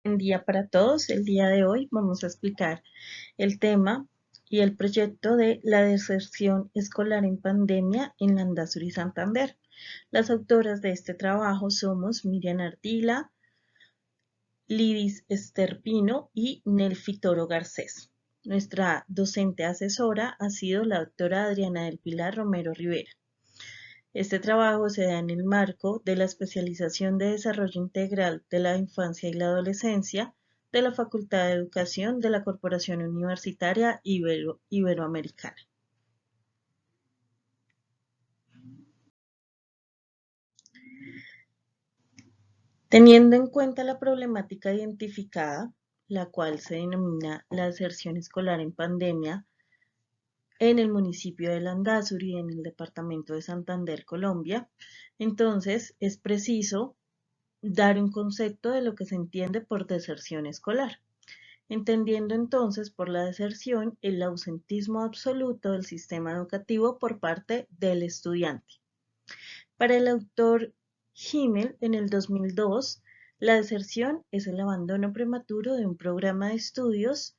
Buen día para todos. El día de hoy vamos a explicar el tema y el proyecto de la deserción escolar en pandemia en Landazuri, Santander. Las autoras de este trabajo somos Miriam Ardila, Lidis Esterpino y Nelfi Toro Garcés. Nuestra docente asesora ha sido la doctora Adriana del Pilar Romero Rivera. Este trabajo se da en el marco de la especialización de desarrollo integral de la infancia y la adolescencia de la Facultad de Educación de la Corporación Universitaria Iberoamericana. Teniendo en cuenta la problemática identificada, la cual se denomina la deserción escolar en pandemia, en el municipio de Landazuri, en el departamento de Santander, Colombia, entonces es preciso dar un concepto de lo que se entiende por deserción escolar, entendiendo entonces por la deserción el ausentismo absoluto del sistema educativo por parte del estudiante. Para el autor Himmel, en el 2002, la deserción es el abandono prematuro de un programa de estudios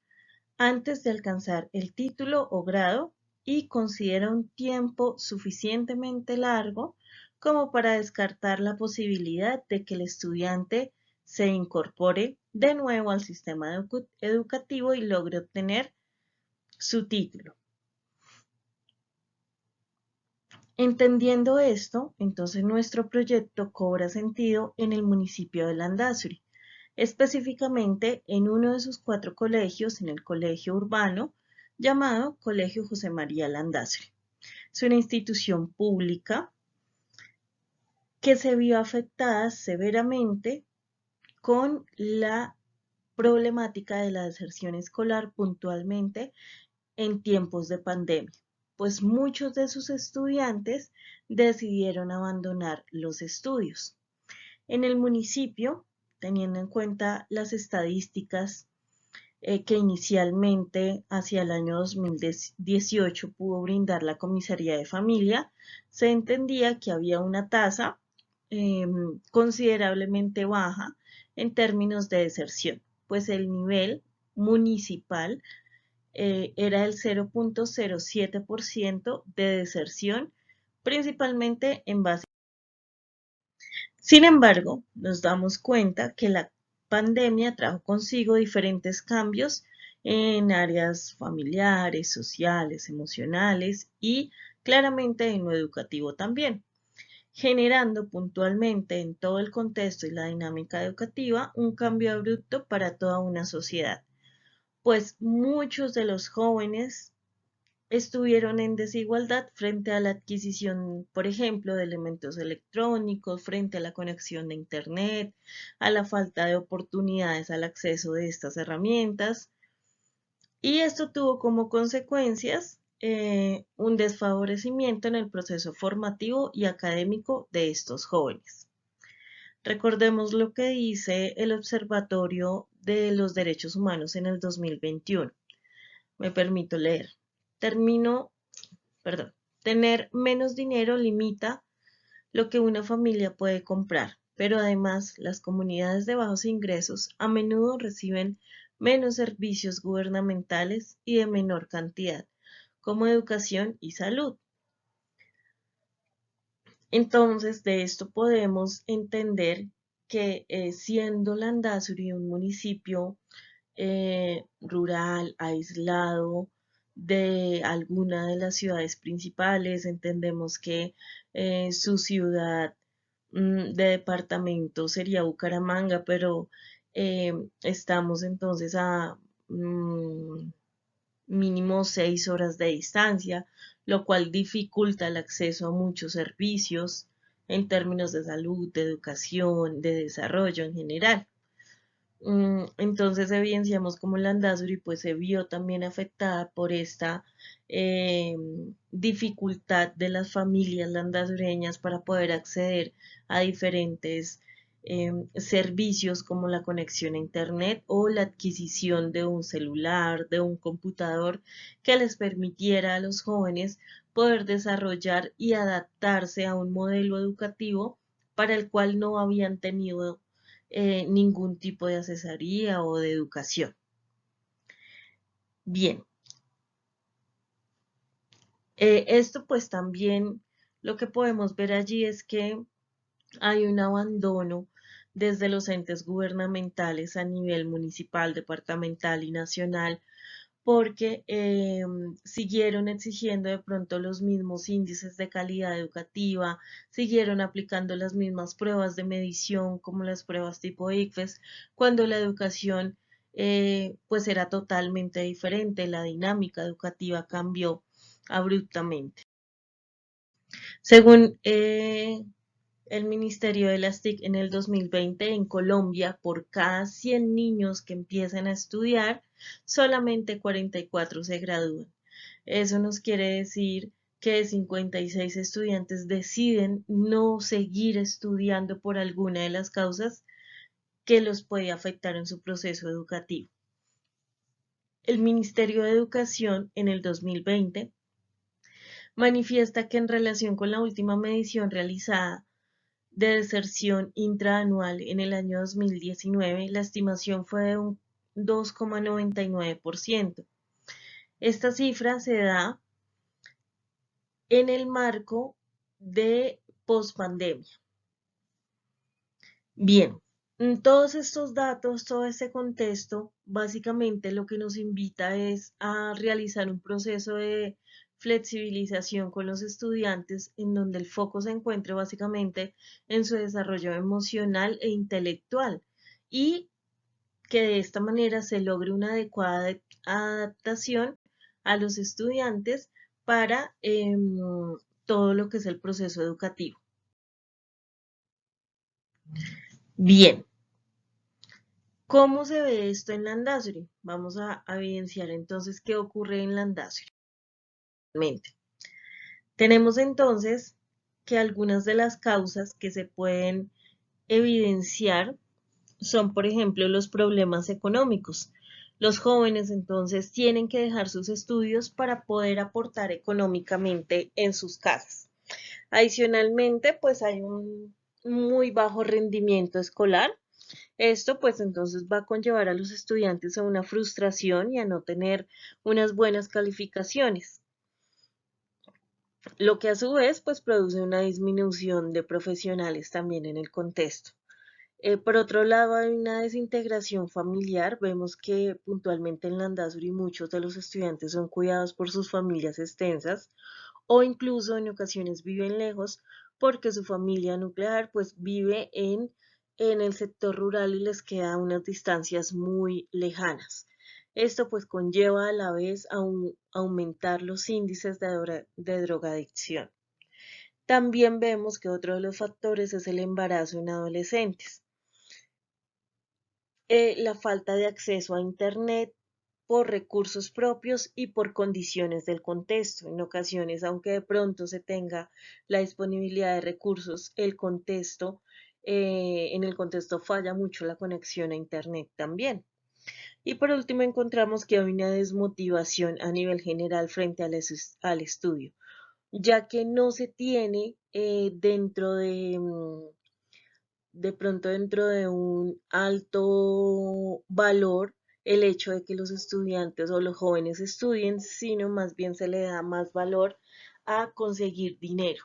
antes de alcanzar el título o grado y considera un tiempo suficientemente largo como para descartar la posibilidad de que el estudiante se incorpore de nuevo al sistema educativo y logre obtener su título. Entendiendo esto, entonces nuestro proyecto cobra sentido en el municipio de Landazuri, específicamente en uno de sus 4 colegios, en el colegio urbano llamado Colegio José María Landazuri. Es una institución pública que se vio afectada severamente con la problemática de la deserción escolar puntualmente en tiempos de pandemia, pues muchos de sus estudiantes decidieron abandonar los estudios. En el municipio, teniendo en cuenta las estadísticas que inicialmente hacia el año 2018 pudo brindar la Comisaría de Familia, se entendía que había una tasa considerablemente baja en términos de deserción, pues el nivel municipal era el 0.07% de deserción, principalmente en base. Sin embargo, nos damos cuenta que la pandemia trajo consigo diferentes cambios en áreas familiares, sociales, emocionales y claramente en lo educativo también, generando puntualmente en todo el contexto y la dinámica educativa un cambio abrupto para toda una sociedad, pues muchos de los jóvenes estuvieron en desigualdad frente a la adquisición, por ejemplo, de elementos electrónicos, frente a la conexión de Internet, a la falta de oportunidades al acceso de estas herramientas. Y esto tuvo como consecuencias un desfavorecimiento en el proceso formativo y académico de estos jóvenes. Recordemos lo que dice el Observatorio de los Derechos Humanos en el 2021. Me permito leer. Termino Tener menos dinero limita lo que una familia puede comprar, pero además las comunidades de bajos ingresos a menudo reciben menos servicios gubernamentales y de menor cantidad, como educación y salud. Entonces, de esto podemos entender que siendo Landazuri un municipio rural, aislado de alguna de las ciudades principales. Entendemos que su ciudad de departamento sería Bucaramanga, pero estamos entonces a mínimo 6 horas de distancia, lo cual dificulta el acceso a muchos servicios en términos de salud, de educación, de desarrollo en general. Entonces evidenciamos como Landazuri pues se vio también afectada por esta dificultad de las familias landazureñas para poder acceder a diferentes servicios como la conexión a internet o la adquisición de un celular, de un computador que les permitiera a los jóvenes poder desarrollar y adaptarse a un modelo educativo para el cual no habían tenido ningún tipo de asesoría o de educación. Bien, esto pues también lo que podemos ver allí es que hay un abandono desde los entes gubernamentales a nivel municipal, departamental y nacional, porque siguieron exigiendo de pronto los mismos índices de calidad educativa, siguieron aplicando las mismas pruebas de medición como las pruebas tipo ICFES, cuando la educación pues era totalmente diferente, la dinámica educativa cambió abruptamente. Según el Ministerio de las TIC en el 2020, en Colombia, por cada 100 niños que empiezan a estudiar, solamente 44 se gradúan. Eso nos quiere decir que 56 estudiantes deciden no seguir estudiando por alguna de las causas que los puede afectar en su proceso educativo. El Ministerio de Educación en el 2020 manifiesta que en relación con la última medición realizada de deserción intraanual en el año 2019, la estimación fue de un 2,99%. Esta cifra se da en el marco de pospandemia. Bien, todos estos datos, todo este contexto, básicamente lo que nos invita es a realizar un proceso de flexibilización con los estudiantes en donde el foco se encuentre básicamente en su desarrollo emocional e intelectual y que de esta manera se logre una adecuada adaptación a los estudiantes para todo lo que es el proceso educativo. Bien, ¿cómo se ve esto en Landazuri? Vamos a evidenciar entonces qué ocurre en Landazuri. Tenemos entonces que algunas de las causas que se pueden evidenciar son, por ejemplo, los problemas económicos. Los jóvenes entonces tienen que dejar sus estudios para poder aportar económicamente en sus casas. Adicionalmente, pues hay un muy bajo rendimiento escolar. Esto pues entonces va a conllevar a los estudiantes a una frustración y a no tener unas buenas calificaciones, lo que a su vez pues produce una disminución de profesionales también en el contexto. Por otro lado, hay una desintegración familiar. Vemos que puntualmente en Landazuri muchos de los estudiantes son cuidados por sus familias extensas o incluso en ocasiones viven lejos porque su familia nuclear pues vive en el sector rural y les queda unas distancias muy lejanas. Esto pues conlleva a la vez a aumentar los índices de drogadicción. También vemos que otro de los factores es el embarazo en adolescentes. La falta de acceso a Internet por recursos propios y por condiciones del contexto. En ocasiones, aunque de pronto se tenga la disponibilidad de recursos, en el contexto falla mucho la conexión a Internet también. Y por último, encontramos que hay una desmotivación a nivel general frente al estudio, ya que no se tiene de pronto dentro de un alto valor el hecho de que los estudiantes o los jóvenes estudien, sino más bien se le da más valor a conseguir dinero.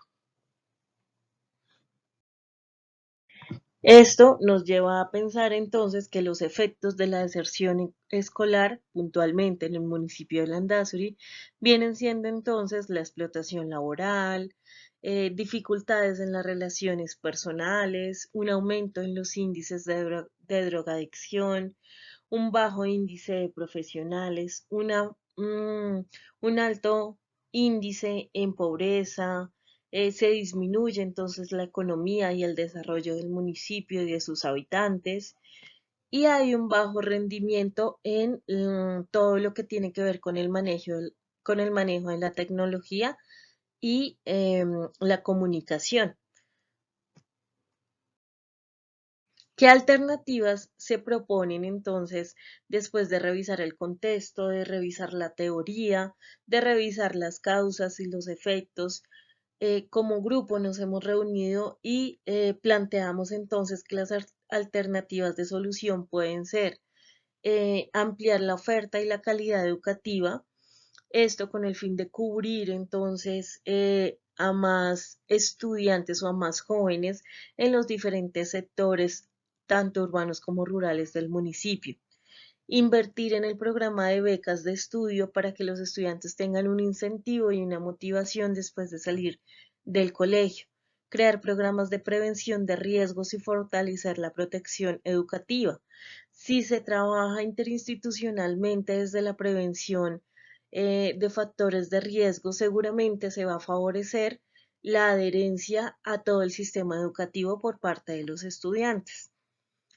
Esto nos lleva a pensar entonces que los efectos de la deserción escolar, puntualmente en el municipio de Landazuri, vienen siendo entonces la explotación laboral, dificultades en las relaciones personales, un aumento en los índices de drogadicción, un bajo índice de profesionales, un alto índice en pobreza, se disminuye entonces la economía y el desarrollo del municipio y de sus habitantes, y hay un bajo rendimiento en todo lo que tiene que ver con el manejo de la tecnología y la comunicación. ¿Qué alternativas se proponen entonces después de revisar el contexto, de revisar la teoría, de revisar las causas y los efectos? Como grupo nos hemos reunido y planteamos entonces que las alternativas de solución pueden ser ampliar la oferta y la calidad educativa, esto con el fin de cubrir entonces a más estudiantes o a más jóvenes en los diferentes sectores, tanto urbanos como rurales del municipio. Invertir en el programa de becas de estudio para que los estudiantes tengan un incentivo y una motivación después de salir del colegio. Crear programas de prevención de riesgos y fortalecer la protección educativa. Si se trabaja interinstitucionalmente desde la prevención de factores de riesgo, seguramente se va a favorecer la adherencia a todo el sistema educativo por parte de los estudiantes.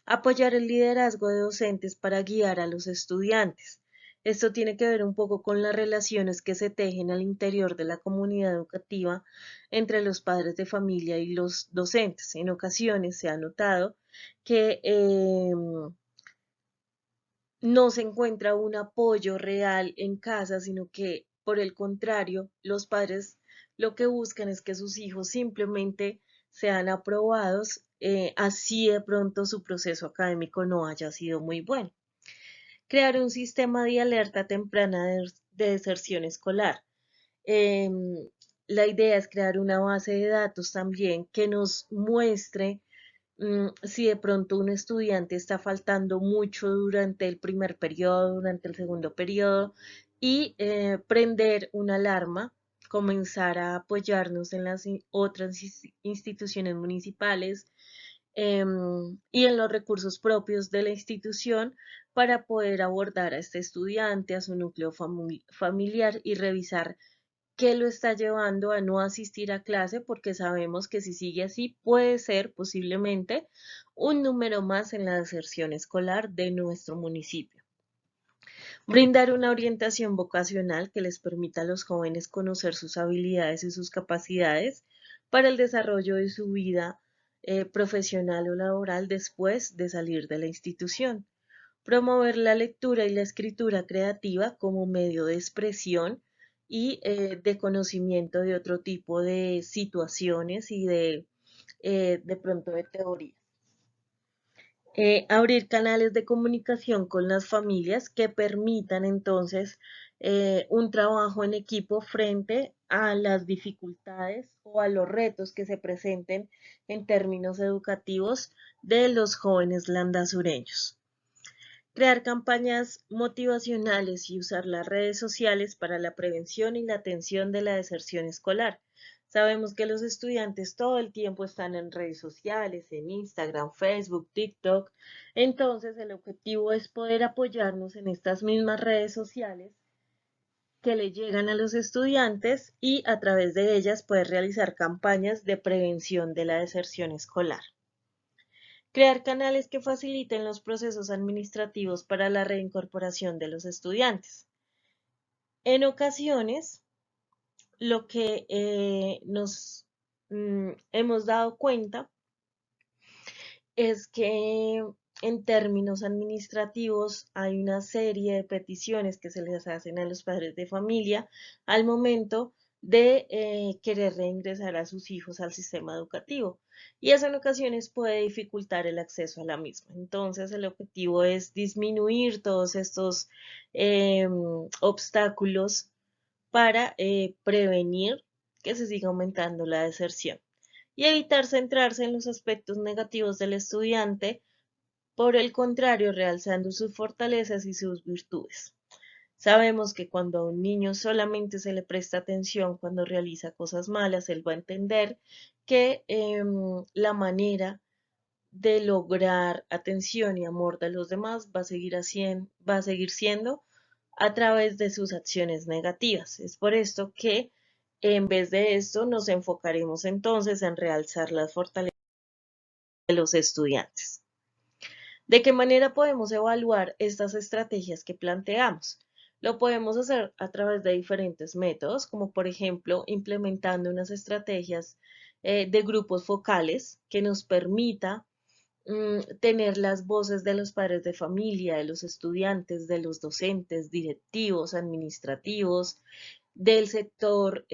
Apoyar el liderazgo de docentes para guiar a los estudiantes. Esto tiene que ver un poco con las relaciones que se tejen al interior de la comunidad educativa entre los padres de familia y los docentes. En ocasiones se ha notado que no se encuentra un apoyo real en casa, sino que por el contrario, los padres lo que buscan es que sus hijos simplemente sean aprobados, así de pronto su proceso académico no haya sido muy bueno. Crear un sistema de alerta temprana de deserción escolar. Em, la idea es crear una base de datos también que nos muestre si de pronto un estudiante está faltando mucho durante el primer periodo, durante el segundo periodo, y prender una alarma, comenzar a apoyarnos en las otras instituciones municipales y en los recursos propios de la institución para poder abordar a este estudiante, a su núcleo familiar y revisar qué lo está llevando a no asistir a clase, porque sabemos que si sigue así puede ser posiblemente un número más en la deserción escolar de nuestro municipio. Brindar una orientación vocacional que les permita a los jóvenes conocer sus habilidades y sus capacidades para el desarrollo de su vida profesional o laboral después de salir de la institución. Promover la lectura y la escritura creativa como medio de expresión y de conocimiento de otro tipo de situaciones y de pronto de teoría. Abrir canales de comunicación con las familias que permitan entonces un trabajo en equipo frente a las dificultades o a los retos que se presenten en términos educativos de los jóvenes landasureños. Crear campañas motivacionales y usar las redes sociales para la prevención y la atención de la deserción escolar. Sabemos que los estudiantes todo el tiempo están en redes sociales, en Instagram, Facebook, TikTok. Entonces, el objetivo es poder apoyarnos en estas mismas redes sociales que le llegan a los estudiantes y a través de ellas poder realizar campañas de prevención de la deserción escolar. Crear canales que faciliten los procesos administrativos para la reincorporación de los estudiantes. En ocasiones, lo que nos hemos dado cuenta es que en términos administrativos hay una serie de peticiones que se les hacen a los padres de familia al momento de querer reingresar a sus hijos al sistema educativo. Y eso en ocasiones puede dificultar el acceso a la misma. Entonces, el objetivo es disminuir todos estos obstáculos para prevenir que se siga aumentando la deserción y evitar centrarse en los aspectos negativos del estudiante, por el contrario, realzando sus fortalezas y sus virtudes. Sabemos que cuando a un niño solamente se le presta atención cuando realiza cosas malas, él va a entender que la manera de lograr atención y amor de los demás va a seguir siendo a través de sus acciones negativas. Es por esto que en vez de esto nos enfocaremos entonces en realzar las fortalezas de los estudiantes. ¿De qué manera podemos evaluar estas estrategias que planteamos? Lo podemos hacer a través de diferentes métodos, como por ejemplo implementando unas estrategias de grupos focales que nos permita tener las voces de los padres de familia, de los estudiantes, de los docentes, directivos, administrativos, del sector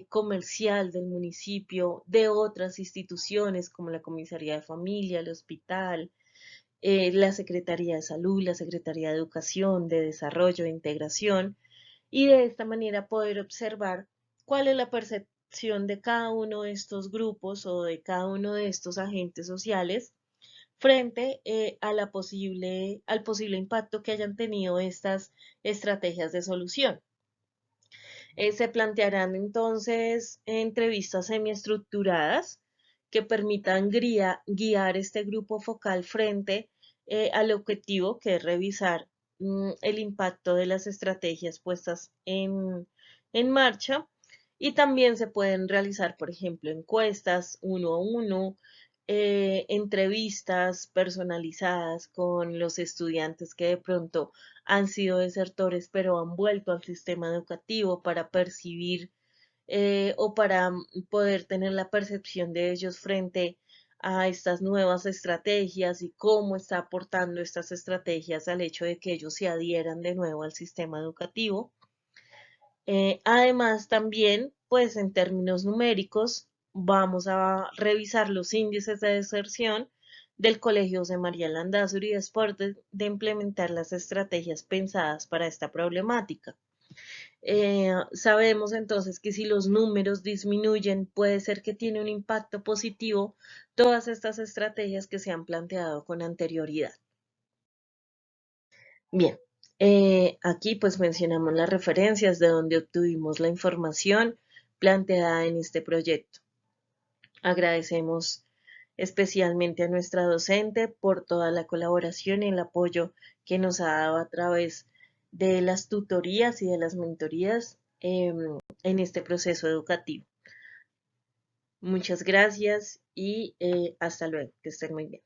comercial del municipio, de otras instituciones como la comisaría de familia, el hospital, la Secretaría de Salud, la Secretaría de Educación, de Desarrollo, de Integración, y de esta manera poder observar cuál es la percepción de cada uno de estos grupos o de cada uno de estos agentes sociales frente al posible impacto que hayan tenido estas estrategias de solución. Se plantearán entonces entrevistas semiestructuradas que permitan guiar este grupo focal frente al objetivo que es revisar el impacto de las estrategias puestas en marcha, y también se pueden realizar, por ejemplo, encuestas uno a uno, entrevistas personalizadas con los estudiantes que de pronto han sido desertores pero han vuelto al sistema educativo para percibir o para poder tener la percepción de ellos frente a estas nuevas estrategias y cómo está aportando estas estrategias al hecho de que ellos se adhieran de nuevo al sistema educativo. Además, también, pues en términos numéricos, vamos a revisar los índices de deserción del Colegio José María Landazuri después de implementar las estrategias pensadas para esta problemática. Sabemos entonces que si los números disminuyen, puede ser que tiene un impacto positivo todas estas estrategias que se han planteado con anterioridad. Bien, aquí pues mencionamos las referencias de donde obtuvimos la información planteada en este proyecto. Agradecemos especialmente a nuestra docente por toda la colaboración y el apoyo que nos ha dado a través de las tutorías y de las mentorías en este proceso educativo. Muchas gracias y hasta luego, que estén muy bien.